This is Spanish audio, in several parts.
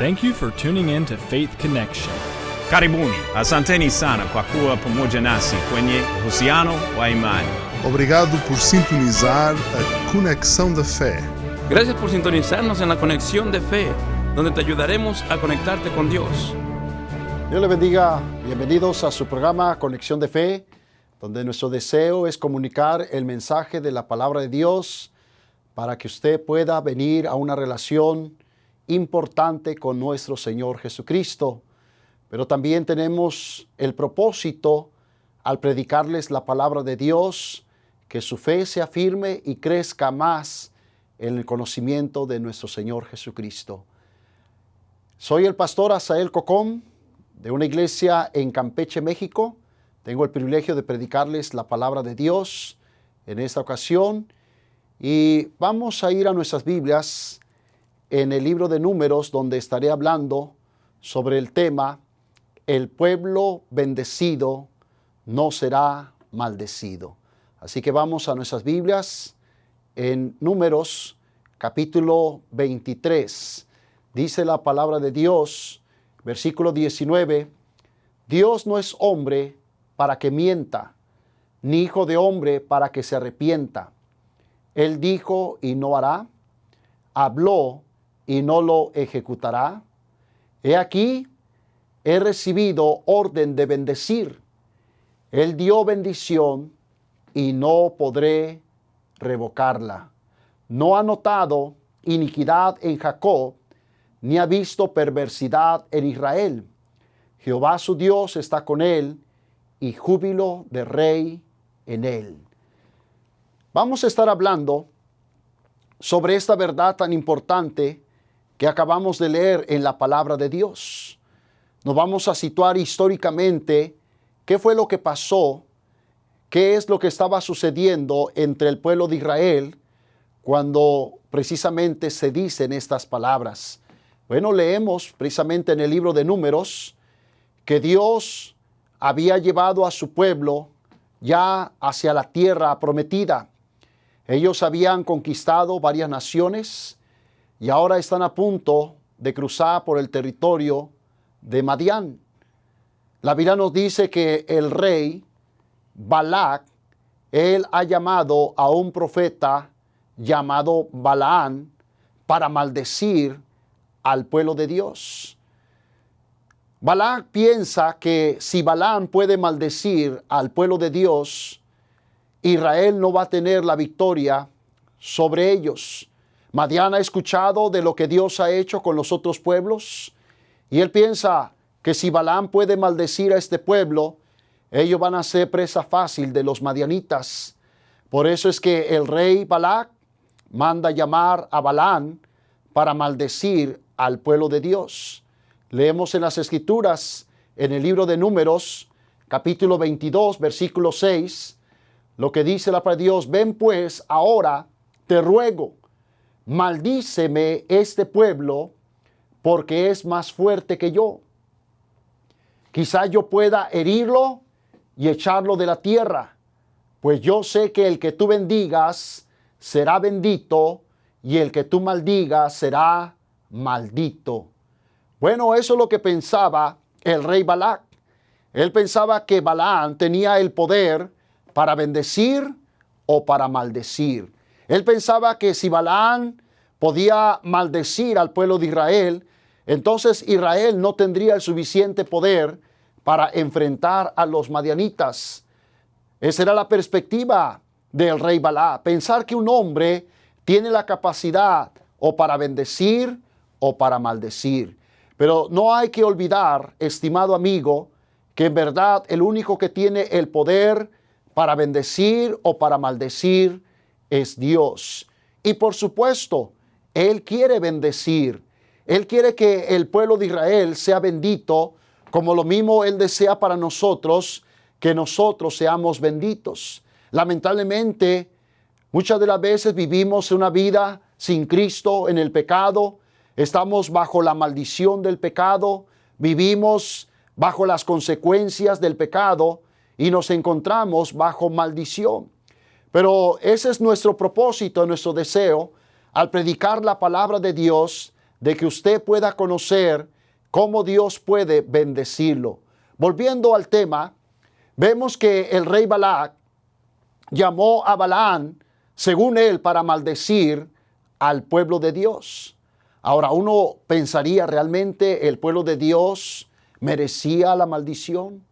Thank you for tuning in to Faith Connection. Karibuni, asanteni sana kwa kuwa pamoja nasi kwenye uhusiano wa imani. Obrigado por sintonizar a Conexão da Fé. Gracias por sintonizarnos en la Conexión de Fe, donde te ayudaremos a conectarte con Dios. Dios le bendiga. Bienvenidos a su programa Conexión de Fe, donde nuestro deseo es comunicar el mensaje de la palabra de Dios para que usted pueda venir a una relación importante con nuestro Señor Jesucristo. Pero también tenemos el propósito, al predicarles la palabra de Dios, que su fe sea firme y crezca más en el conocimiento de nuestro Señor Jesucristo. Soy el pastor Asael Cocón, de una iglesia en Campeche, México. Tengo el privilegio de predicarles la palabra de Dios en esta ocasión. Y vamos a ir a nuestras Biblias en el libro de Números, donde estaré hablando sobre el tema: el pueblo bendecido no será maldecido. Así que vamos a nuestras Biblias en Números, capítulo 23. Dice la palabra de Dios, versículo 19, Dios no es hombre para que mienta, ni hijo de hombre para que se arrepienta. Él dijo y no hará, habló y no lo ejecutará. He aquí, he recibido orden de bendecir. Él dio bendición y no podré revocarla. No ha notado iniquidad en Jacob, ni ha visto perversidad en Israel. Jehová su Dios está con él, y júbilo de rey en él. Vamos a estar hablando sobre esta verdad tan importante que acabamos de leer en la palabra de Dios. Nos vamos a situar históricamente qué fue lo que pasó, qué es lo que estaba sucediendo entre el pueblo de Israel cuando precisamente se dicen estas palabras. Bueno, leemos precisamente en el libro de Números que Dios había llevado a su pueblo ya hacia la tierra prometida. Ellos habían conquistado varias naciones y ahora están a punto de cruzar por el territorio de Madián. La Biblia nos dice que el rey Balac, él ha llamado a un profeta llamado Balaán para maldecir al pueblo de Dios. Balac piensa que si Balaam puede maldecir al pueblo de Dios, Israel no va a tener la victoria sobre ellos. Madián ha escuchado de lo que Dios ha hecho con los otros pueblos, y él piensa que si Balaam puede maldecir a este pueblo, ellos van a ser presa fácil de los madianitas. Por eso es que el rey Balac manda llamar a Balaam para maldecir al pueblo de Dios. Leemos en las Escrituras, en el libro de Números, capítulo 22, versículo 6, lo que dice la palabra de Dios: ven pues ahora, te ruego, maldíceme este pueblo, porque es más fuerte que yo. Quizá yo pueda herirlo y echarlo de la tierra, pues yo sé que el que tú bendigas será bendito, y el que tú maldigas será maldito. Bueno, eso es lo que pensaba el rey Balac. Él pensaba que Balaam tenía el poder para bendecir o para maldecir. Él pensaba que si Balaam podía maldecir al pueblo de Israel, entonces Israel no tendría el suficiente poder para enfrentar a los madianitas. Esa era la perspectiva del rey Balac, pensar que un hombre tiene la capacidad o para bendecir o para maldecir. Pero no hay que olvidar, estimado amigo, que en verdad el único que tiene el poder para bendecir o para maldecir es Dios. Y por supuesto, Él quiere bendecir. Él quiere que el pueblo de Israel sea bendito, como lo mismo Él desea para nosotros, que nosotros seamos benditos. Lamentablemente, muchas de las veces vivimos una vida sin Cristo en el pecado. Estamos bajo la maldición del pecado, vivimos bajo las consecuencias del pecado y nos encontramos bajo maldición. Pero ese es nuestro propósito, nuestro deseo, al predicar la palabra de Dios, de que usted pueda conocer cómo Dios puede bendecirlo. Volviendo al tema, vemos que el rey Balac llamó a Balaam, según él, para maldecir al pueblo de Dios. Ahora, uno pensaría, ¿realmente el pueblo de Dios merecía la maldición?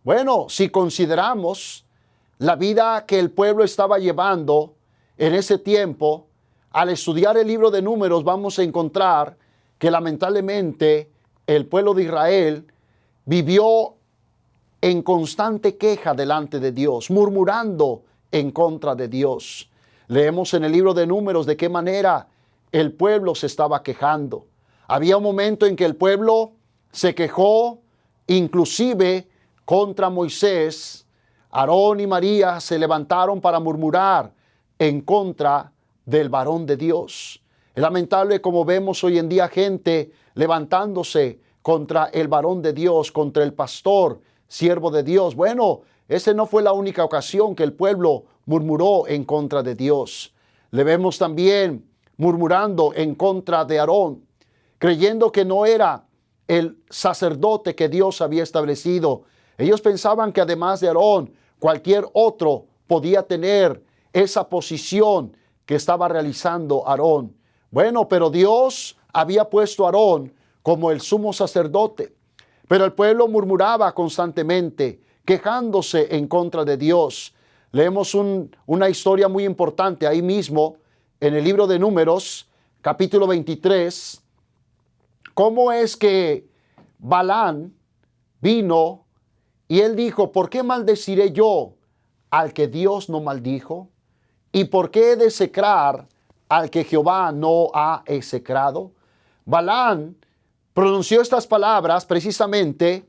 Bueno, si consideramos la vida que el pueblo estaba llevando en ese tiempo, al estudiar el libro de Números vamos a encontrar que lamentablemente el pueblo de Israel vivió en constante queja delante de Dios, murmurando en contra de Dios. Leemos en el libro de Números de qué manera el pueblo se estaba quejando. Había un momento en que el pueblo se quejó inclusive contra Moisés. Aarón y María se levantaron para murmurar en contra del varón de Dios. Es lamentable como vemos hoy en día gente levantándose contra el varón de Dios, contra el pastor, siervo de Dios. Bueno, esa no fue la única ocasión que el pueblo murmuró en contra de Dios. Le vemos también murmurando en contra de Aarón, creyendo que no era el sacerdote que Dios había establecido. Ellos pensaban que además de Aarón, cualquier otro podía tener esa posición que estaba realizando Aarón. Bueno, pero Dios había puesto a Aarón como el sumo sacerdote. Pero el pueblo murmuraba constantemente, quejándose en contra de Dios. Leemos una historia muy importante ahí mismo en el libro de Números, capítulo 23, cómo es que Balaam vino y él dijo, ¿por qué maldeciré yo al que Dios no maldijo? ¿Y por qué he de execrar al que Jehová no ha execrado? Balaam pronunció estas palabras precisamente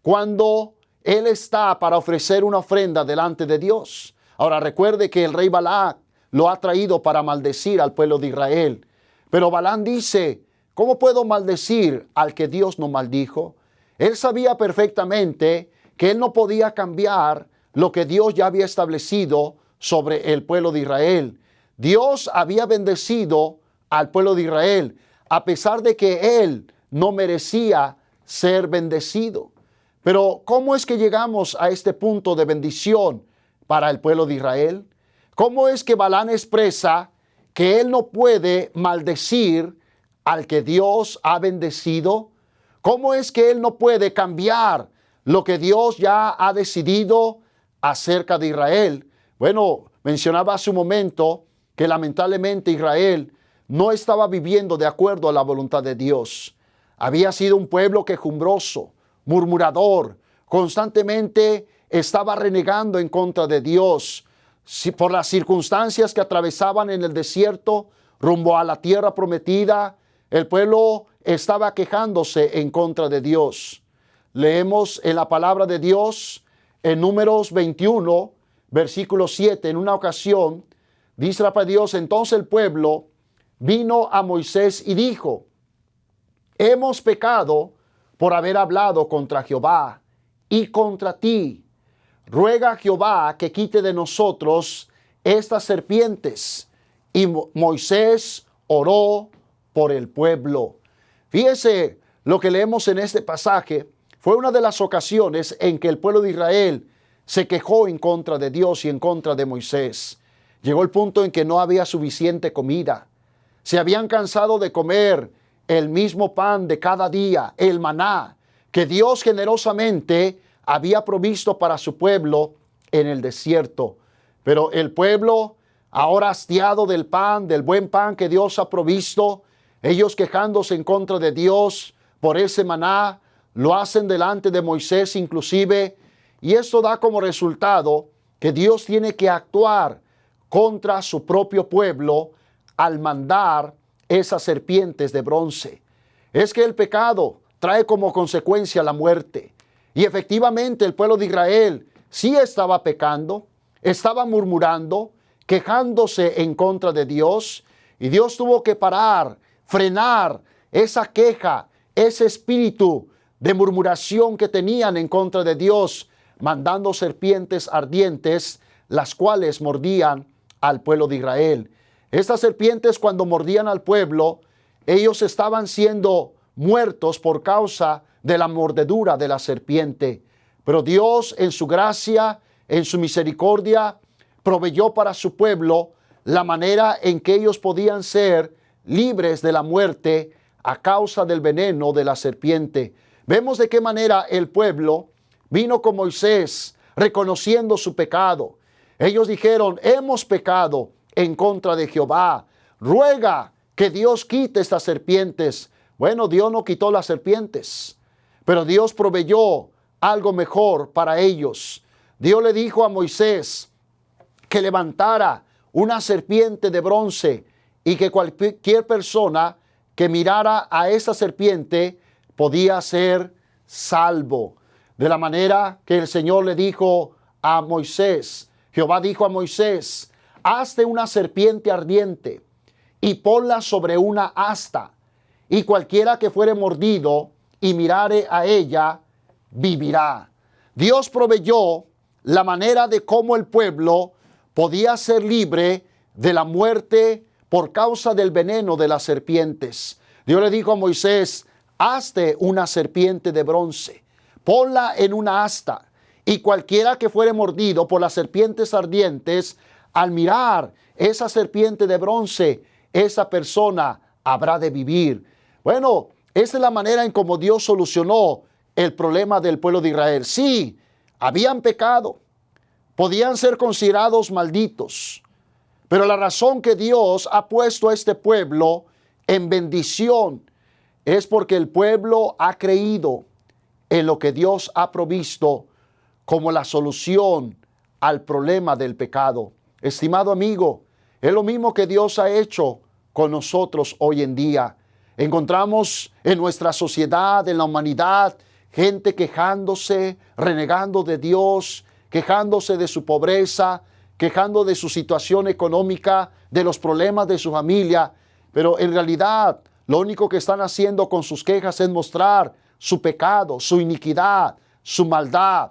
cuando él está para ofrecer una ofrenda delante de Dios. Ahora recuerde que el rey Balac lo ha traído para maldecir al pueblo de Israel. Pero Balaam dice, ¿cómo puedo maldecir al que Dios no maldijo? Él sabía perfectamente que él no podía cambiar lo que Dios ya había establecido sobre el pueblo de Israel. Dios había bendecido al pueblo de Israel, a pesar de que él no merecía ser bendecido. Pero ¿cómo es que llegamos a este punto de bendición para el pueblo de Israel? ¿Cómo es que Balaam expresa que él no puede maldecir al que Dios ha bendecido? ¿Cómo es que él no puede cambiar lo que Dios ya ha decidido acerca de Israel? Bueno, mencionaba hace un momento que lamentablemente Israel no estaba viviendo de acuerdo a la voluntad de Dios. Había sido un pueblo quejumbroso, murmurador, constantemente estaba renegando en contra de Dios. Por las circunstancias que atravesaban en el desierto, rumbo a la tierra prometida, el pueblo estaba quejándose en contra de Dios. Leemos en la palabra de Dios, en Números 21, versículo 7, en una ocasión, dice la palabra de Dios, entonces el pueblo vino a Moisés y dijo, hemos pecado por haber hablado contra Jehová y contra ti. Ruega a Jehová que quite de nosotros estas serpientes. Y Moisés oró por el pueblo. Fíjese lo que leemos en este pasaje. Fue una de las ocasiones en que el pueblo de Israel se quejó en contra de Dios y en contra de Moisés. Llegó el punto en que no había suficiente comida. Se habían cansado de comer el mismo pan de cada día, el maná, que Dios generosamente había provisto para su pueblo en el desierto. Pero el pueblo, ahora hastiado del pan, del buen pan que Dios ha provisto, ellos quejándose en contra de Dios por ese maná, lo hacen delante de Moisés inclusive, y esto da como resultado que Dios tiene que actuar contra su propio pueblo al mandar esas serpientes de bronce. Es que el pecado trae como consecuencia la muerte. Y efectivamente el pueblo de Israel sí estaba pecando, estaba murmurando, quejándose en contra de Dios. Y Dios tuvo que parar, frenar esa queja, ese espíritu de murmuración que tenían en contra de Dios, mandando serpientes ardientes, las cuales mordían al pueblo de Israel. Estas serpientes, cuando mordían al pueblo, ellos estaban siendo muertos por causa de la mordedura de la serpiente. Pero Dios, en su gracia, en su misericordia, proveyó para su pueblo la manera en que ellos podían ser libres de la muerte a causa del veneno de la serpiente. Vemos de qué manera el pueblo vino con Moisés reconociendo su pecado. Ellos dijeron: hemos pecado en contra de Jehová. Ruega que Dios quite estas serpientes. Bueno, Dios no quitó las serpientes, pero Dios proveyó algo mejor para ellos. Dios le dijo a Moisés que levantara una serpiente de bronce y que cualquier persona que mirara a esa serpiente podía ser salvo. De la manera que el Señor le dijo a Moisés, Jehová dijo a Moisés: hazte una serpiente ardiente y ponla sobre una asta, y cualquiera que fuere mordido y mirare a ella, vivirá. Dios proveyó la manera de cómo el pueblo podía ser libre de la muerte por causa del veneno de las serpientes. Dios le dijo a Moisés: hazte una serpiente de bronce, ponla en una asta, y cualquiera que fuere mordido por las serpientes ardientes, al mirar esa serpiente de bronce, esa persona habrá de vivir. Bueno, esa es la manera en cómo Dios solucionó el problema del pueblo de Israel. Sí, habían pecado, podían ser considerados malditos, pero la razón que Dios ha puesto a este pueblo en bendición es porque el pueblo ha creído en lo que Dios ha provisto como la solución al problema del pecado. Estimado amigo, es lo mismo que Dios ha hecho con nosotros hoy en día. Encontramos en nuestra sociedad, en la humanidad, gente quejándose, renegando de Dios, quejándose de su pobreza, quejando de su situación económica, de los problemas de su familia, pero en realidad lo único que están haciendo con sus quejas es mostrar su pecado, su iniquidad, su maldad.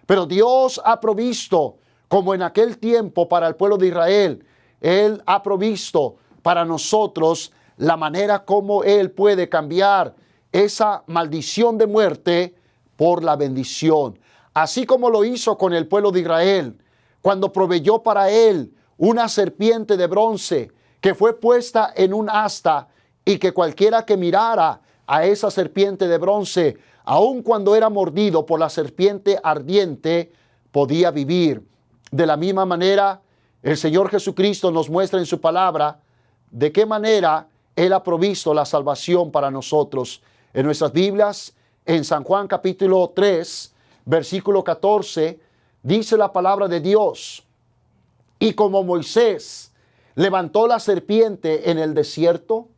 Pero Dios ha provisto, como en aquel tiempo para el pueblo de Israel, Él ha provisto para nosotros la manera como Él puede cambiar esa maldición de muerte por la bendición. Así como lo hizo con el pueblo de Israel, cuando proveyó para él una serpiente de bronce que fue puesta en un asta, y que cualquiera que mirara a esa serpiente de bronce, aun cuando era mordido por la serpiente ardiente, podía vivir. De la misma manera, el Señor Jesucristo nos muestra en su palabra de qué manera Él ha provisto la salvación para nosotros. En nuestras Biblias, en San Juan capítulo 3, versículo 14, dice la palabra de Dios: y como Moisés levantó la serpiente en el desierto,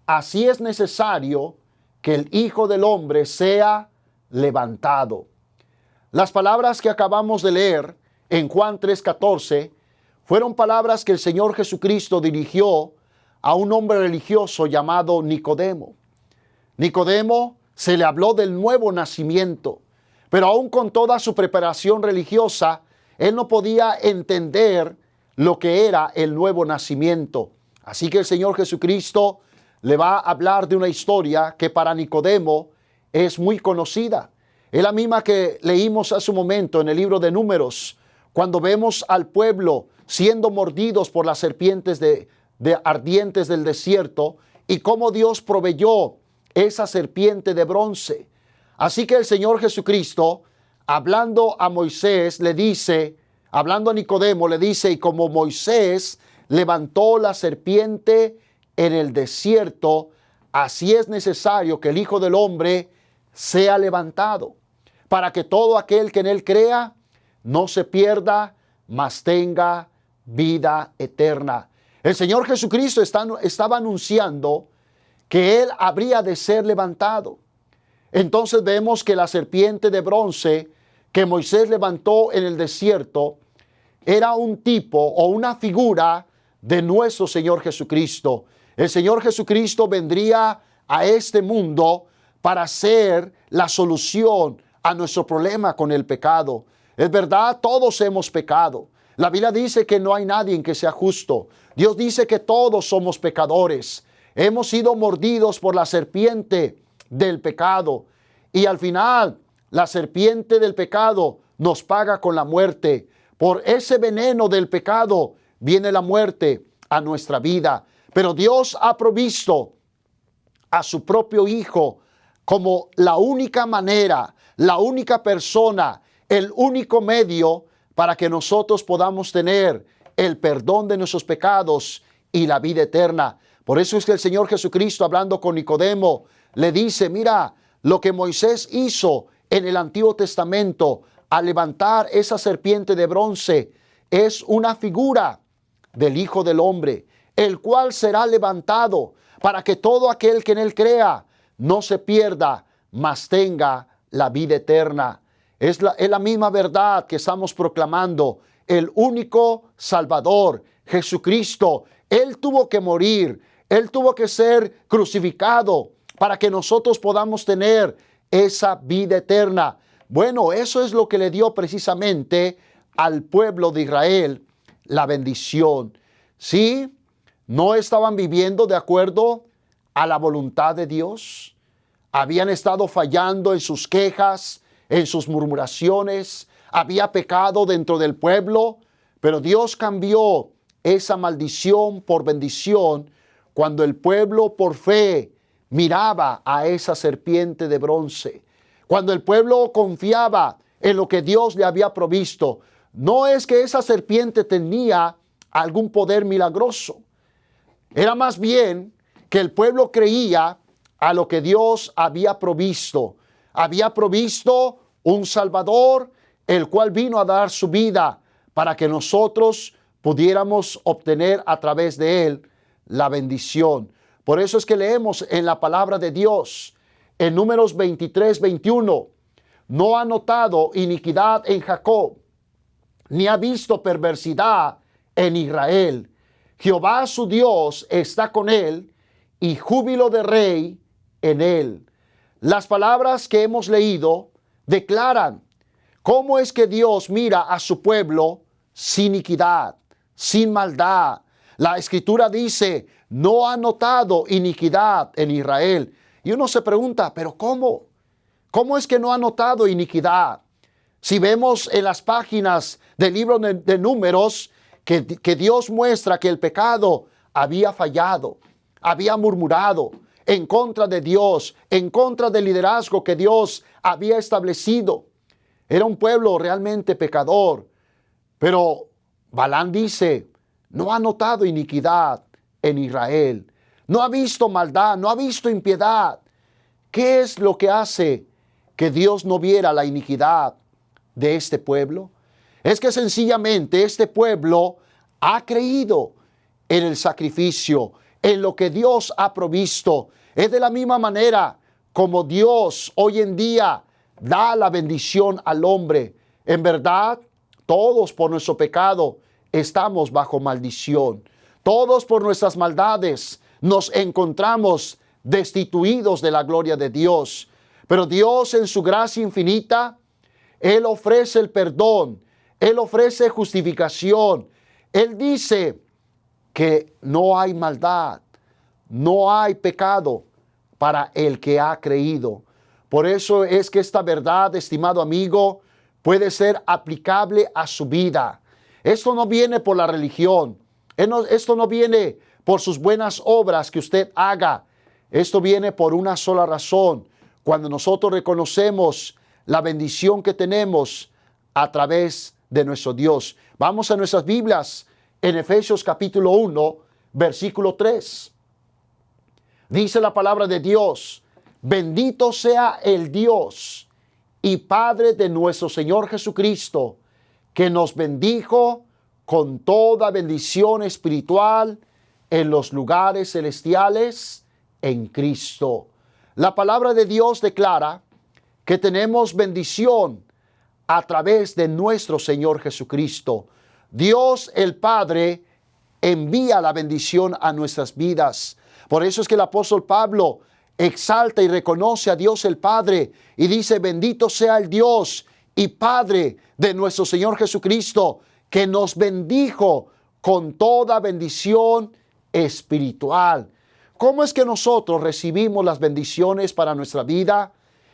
así es necesario que el Hijo del Hombre sea levantado. Las palabras que acabamos de leer en Juan 3:14 fueron palabras que el Señor Jesucristo dirigió a un hombre religioso llamado Nicodemo. Nicodemo se le habló del nuevo nacimiento, pero aún con toda su preparación religiosa, él no podía entender lo que era el nuevo nacimiento. Así que el Señor Jesucristo le va a hablar de una historia que para Nicodemo es muy conocida. Es la misma que leímos hace un momento en el libro de Números, cuando vemos al pueblo siendo mordidos por las serpientes de ardientes del desierto, y cómo Dios proveyó esa serpiente de bronce. Así que el Señor Jesucristo, hablando a Moisés, le dice, hablando a Nicodemo, le dice: y como Moisés levantó la serpiente en el desierto, así es necesario que el Hijo del Hombre sea levantado, para que todo aquel que en él crea no se pierda, mas tenga vida eterna. El Señor Jesucristo estaba anunciando que Él habría de ser levantado. Entonces vemos que la serpiente de bronce que Moisés levantó en el desierto era un tipo o una figura de nuestro Señor Jesucristo. El Señor Jesucristo vendría a este mundo para ser la solución a nuestro problema con el pecado. Es verdad, todos hemos pecado. La Biblia dice que no hay nadie que sea justo. Dios dice que todos somos pecadores. Hemos sido mordidos por la serpiente del pecado. Y al final, la serpiente del pecado nos paga con la muerte. Por ese veneno del pecado viene la muerte a nuestra vida. Pero Dios ha provisto a su propio Hijo como la única manera, la única persona, el único medio para que nosotros podamos tener el perdón de nuestros pecados y la vida eterna. Por eso es que el Señor Jesucristo, hablando con Nicodemo, le dice, mira, lo que Moisés hizo en el Antiguo Testamento al levantar esa serpiente de bronce es una figura del Hijo del Hombre, el cual será levantado para que todo aquel que en él crea no se pierda, mas tenga la vida eterna. Es la misma verdad que estamos proclamando. El único Salvador, Jesucristo, Él tuvo que morir, Él tuvo que ser crucificado para que nosotros podamos tener esa vida eterna. Bueno, eso es lo que le dio precisamente al pueblo de Israel la bendición. Sí, no estaban viviendo de acuerdo a la voluntad de Dios. Habían estado fallando en sus quejas, en sus murmuraciones. Había pecado dentro del pueblo, pero Dios cambió esa maldición por bendición cuando el pueblo por fe miraba a esa serpiente de bronce. Cuando el pueblo confiaba en lo que Dios le había provisto. No es que esa serpiente tenía algún poder milagroso. Era más bien que el pueblo creía a lo que Dios había provisto. Había provisto un Salvador, el cual vino a dar su vida para que nosotros pudiéramos obtener a través de él la bendición. Por eso es que leemos en la palabra de Dios, en Números 23, 21, no ha notado iniquidad en Jacob, ni ha visto perversidad en Israel. Jehová su Dios está con él, y júbilo de rey en él. Las palabras que hemos leído declaran cómo es que Dios mira a su pueblo sin iniquidad, sin maldad. La Escritura dice, no ha notado iniquidad en Israel. Y uno se pregunta, ¿pero cómo? ¿Cómo es que no ha notado iniquidad? Si vemos en las páginas del libro de Números que Dios muestra que el pecado había fallado, había murmurado en contra de Dios, en contra del liderazgo que Dios había establecido. Era un pueblo realmente pecador. Pero Balaam dice, no ha notado iniquidad en Israel. No ha visto maldad, no ha visto impiedad. ¿Qué es lo que hace que Dios no viera la iniquidad de este pueblo? Es que sencillamente este pueblo ha creído en el sacrificio, en lo que Dios ha provisto. Es de la misma manera como Dios hoy en día da la bendición al hombre. En verdad, todos por nuestro pecado estamos bajo maldición. Todos por nuestras maldades nos encontramos destituidos de la gloria de Dios. Pero Dios en su gracia infinita, Él ofrece el perdón, Él ofrece justificación. Él dice que no hay maldad, no hay pecado para el que ha creído. Por eso es que esta verdad, estimado amigo, puede ser aplicable a su vida. Esto no viene por la religión. Esto no viene por sus buenas obras que usted haga. Esto viene por una sola razón. Cuando nosotros reconocemos la bendición que tenemos a través de nuestro Dios. Vamos a nuestras Biblias en Efesios capítulo 1, versículo 3. Dice la palabra de Dios, bendito sea el Dios y Padre de nuestro Señor Jesucristo, que nos bendijo con toda bendición espiritual en los lugares celestiales en Cristo. La palabra de Dios declara que tenemos bendición a través de nuestro Señor Jesucristo. Dios el Padre envía la bendición a nuestras vidas. Por eso es que el apóstol Pablo exalta y reconoce a Dios el Padre y dice, bendito sea el Dios y Padre de nuestro Señor Jesucristo, que nos bendijo con toda bendición espiritual. ¿cómo es que nosotros recibimos las bendiciones para nuestra vida?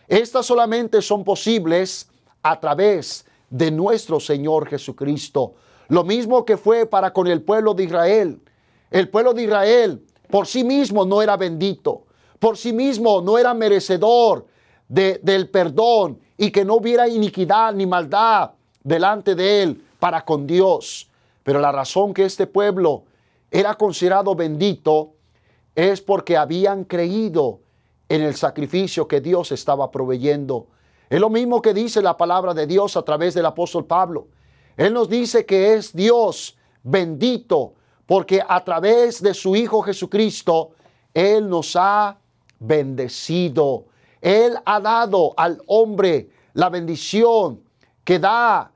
Estas solamente son posibles a través de nuestro Señor Jesucristo. Lo mismo que fue para con el pueblo de Israel. El pueblo de Israel por sí mismo no era bendito, por sí mismo no era merecedor del perdón y que no hubiera iniquidad ni maldad delante de él para con Dios. Pero la razón que este pueblo era considerado bendito es porque habían creído en el sacrificio que Dios estaba proveyendo. Es lo mismo que dice la palabra de Dios a través del apóstol Pablo. Él nos dice que es Dios bendito porque a través de su Hijo Jesucristo, Él nos ha bendecido. Él ha dado al hombre la bendición que da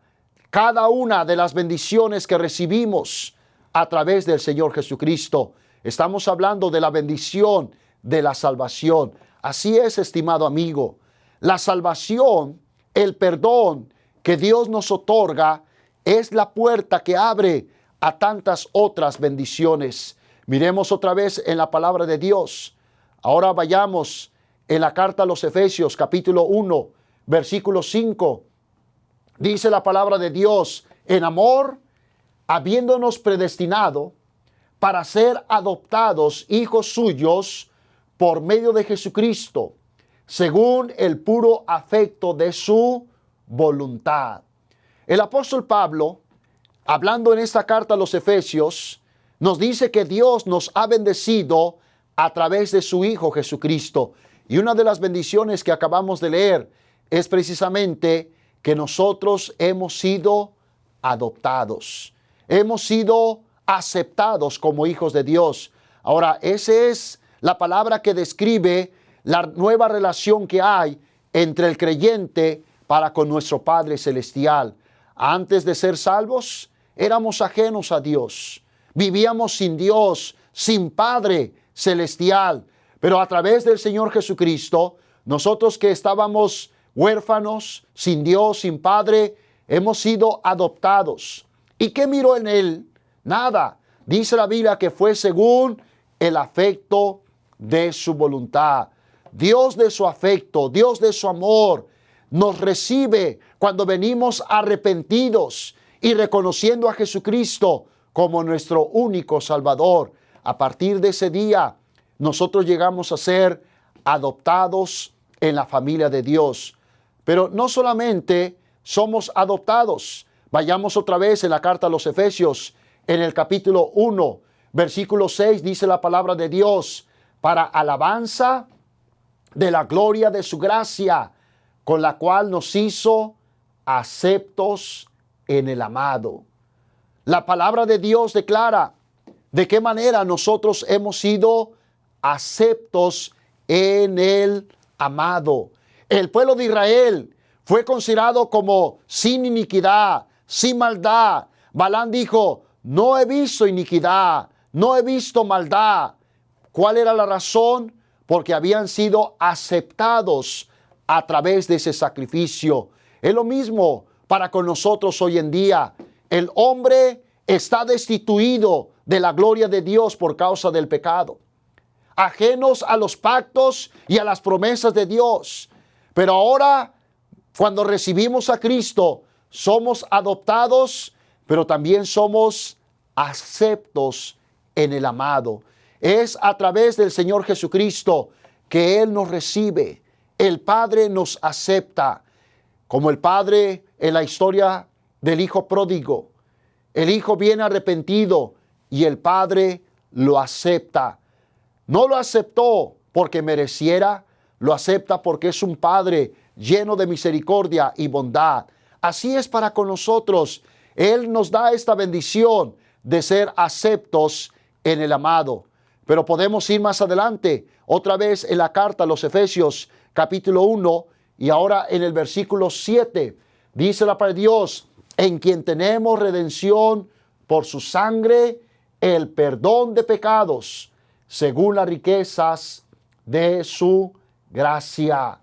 cada una de las bendiciones que recibimos a través del Señor Jesucristo. Estamos hablando de la bendición de la salvación. Así es, estimado amigo. La salvación, el perdón que Dios nos otorga, es la puerta que abre a tantas otras bendiciones. Miremos otra vez en la palabra de Dios. Ahora vayamos en la carta a los Efesios, capítulo 1, versículo 5. Dice la palabra de Dios: en amor, habiéndonos predestinado para ser adoptados hijos suyos por medio de Jesucristo, según el puro afecto de su voluntad. El apóstol Pablo, hablando en esta carta a los Efesios, nos dice que Dios nos ha bendecido a través de su Hijo Jesucristo. Y una de las bendiciones que acabamos de leer es precisamente que nosotros hemos sido adoptados. Hemos sido aceptados como hijos de Dios. Ahora, esa es la palabra que describe la nueva relación que hay entre el creyente para con nuestro Padre Celestial. Antes de ser salvos, éramos ajenos a Dios. Vivíamos sin Dios, sin Padre Celestial. Pero a través del Señor Jesucristo, nosotros que estábamos huérfanos, sin Dios, sin Padre, hemos sido adoptados. ¿Y qué miró en él? Nada. Dice la Biblia que fue según el afecto de su voluntad. Dios de su afecto, Dios de su amor, nos recibe cuando venimos arrepentidos y reconociendo a Jesucristo como nuestro único Salvador. A partir de ese día, nosotros llegamos a ser adoptados en la familia de Dios. Pero no solamente somos adoptados. Vayamos otra vez en la carta a los Efesios, en el capítulo 1, versículo 6, dice la palabra de Dios: para alabanza de la gloria de su gracia, con la cual nos hizo aceptos en el amado. La palabra de Dios declara de qué manera nosotros hemos sido aceptos en el amado. El pueblo de Israel fue considerado como sin iniquidad, sin maldad. Balaam dijo: no he visto iniquidad, no he visto maldad. ¿Cuál era la razón? Porque habían sido aceptados a través de ese sacrificio. Es lo mismo para con nosotros hoy en día. El hombre está destituido de la gloria de Dios por causa del pecado, ajenos a los pactos y a las promesas de Dios. Pero ahora, cuando recibimos a Cristo, somos adoptados, pero también somos aceptos en el amado. Es a través del Señor Jesucristo que Él nos recibe. El Padre nos acepta, como el Padre en la historia del Hijo pródigo. El Hijo viene arrepentido y el Padre lo acepta. No lo aceptó porque mereciera, lo acepta porque es un Padre lleno de misericordia y bondad. Así es para con nosotros. Él nos da esta bendición de ser aceptos en el amado. Pero podemos ir más adelante, otra vez en la carta a los Efesios, capítulo 1, y ahora en el versículo 7, dice la palabra de Dios: en quien tenemos redención por su sangre, el perdón de pecados, según las riquezas de su gracia.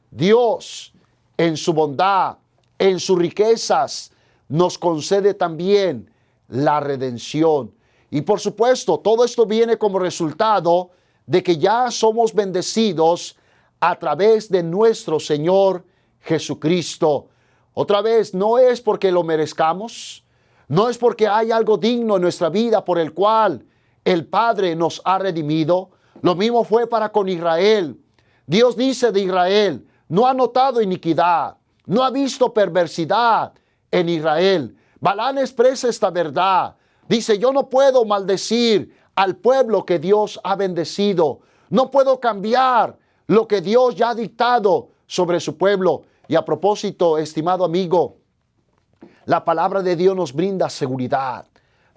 Dios, en su bondad, en sus riquezas, nos concede también la redención. Y por supuesto, todo esto viene como resultado de que ya somos bendecidos a través de nuestro Señor Jesucristo. Otra vez, no es porque lo merezcamos, no es porque hay algo digno en nuestra vida por el cual el Padre nos ha redimido. Lo mismo fue para con Israel. Dios dice de Israel, no ha notado iniquidad, no ha visto perversidad en Israel. Balaam expresa esta verdad. Dice, yo no puedo maldecir al pueblo que Dios ha bendecido. No puedo cambiar lo que Dios ya ha dictado sobre su pueblo. Y a propósito, estimado amigo, la palabra de Dios nos brinda seguridad.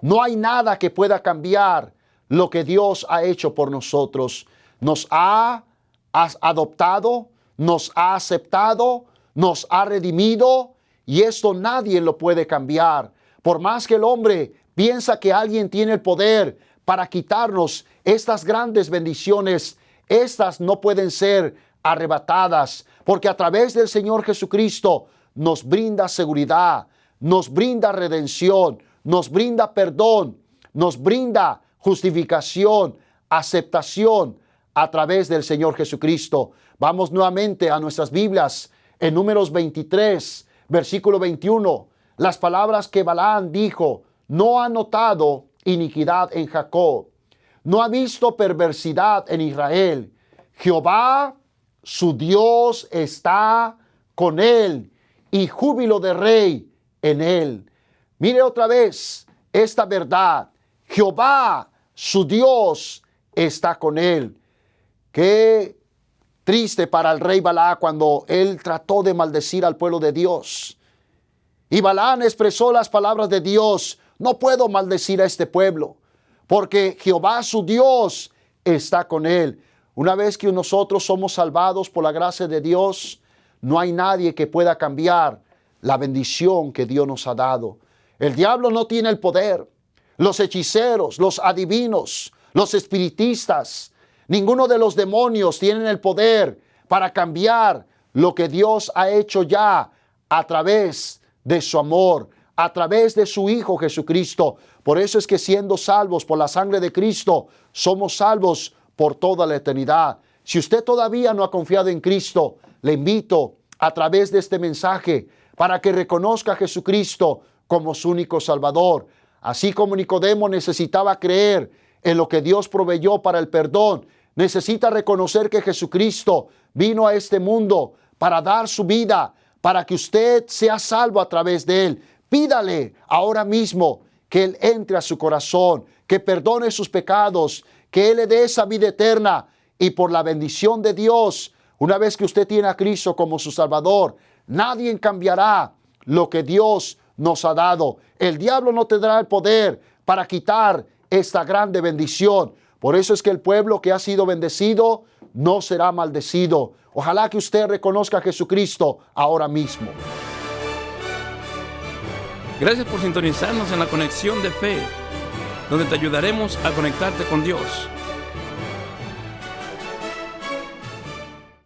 No hay nada que pueda cambiar lo que Dios ha hecho por nosotros. Nos ha adoptado, nos ha aceptado, nos ha redimido, y esto nadie lo puede cambiar. Por más que el hombre piensa que alguien tiene el poder para quitarnos estas grandes bendiciones, estas no pueden ser arrebatadas, porque a través del Señor Jesucristo nos brinda seguridad, nos brinda redención, nos brinda perdón, nos brinda justificación, aceptación a través del Señor Jesucristo. Vamos nuevamente a nuestras Biblias en Números 23, versículo 21. Las palabras que Balaam dijo: no ha notado iniquidad en Jacob, no ha visto perversidad en Israel. Jehová, su Dios, está con él, y júbilo de rey en él. Mire otra vez esta verdad. Jehová, su Dios, está con él. Qué triste para el rey Balaam cuando él trató de maldecir al pueblo de Dios. Y Balaam expresó las palabras de Dios: no puedo maldecir a este pueblo, porque Jehová su Dios está con él. Una vez que nosotros somos salvados por la gracia de Dios, no hay nadie que pueda cambiar la bendición que Dios nos ha dado. El diablo no tiene el poder. Los hechiceros, los adivinos, los espiritistas, ninguno de los demonios tienen el poder para cambiar lo que Dios ha hecho ya a través de su amor, a través de su Hijo Jesucristo. Por eso es que siendo salvos por la sangre de Cristo, somos salvos por toda la eternidad. Si usted todavía no ha confiado en Cristo, le invito a través de este mensaje para que reconozca a Jesucristo como su único Salvador. Así como Nicodemo necesitaba creer en lo que Dios proveyó para el perdón, necesita reconocer que Jesucristo vino a este mundo para dar su vida, para que usted sea salvo a través de él. Pídale ahora mismo que él entre a su corazón, que perdone sus pecados, que él le dé esa vida eterna, y por la bendición de Dios, una vez que usted tiene a Cristo como su Salvador, nadie cambiará lo que Dios nos ha dado. El diablo no tendrá el poder para quitar esta grande bendición. Por eso es que el pueblo que ha sido bendecido no será maldecido. Ojalá que usted reconozca a Jesucristo ahora mismo. Gracias por sintonizarnos en la Conexión de Fe, donde te ayudaremos a conectarte con Dios.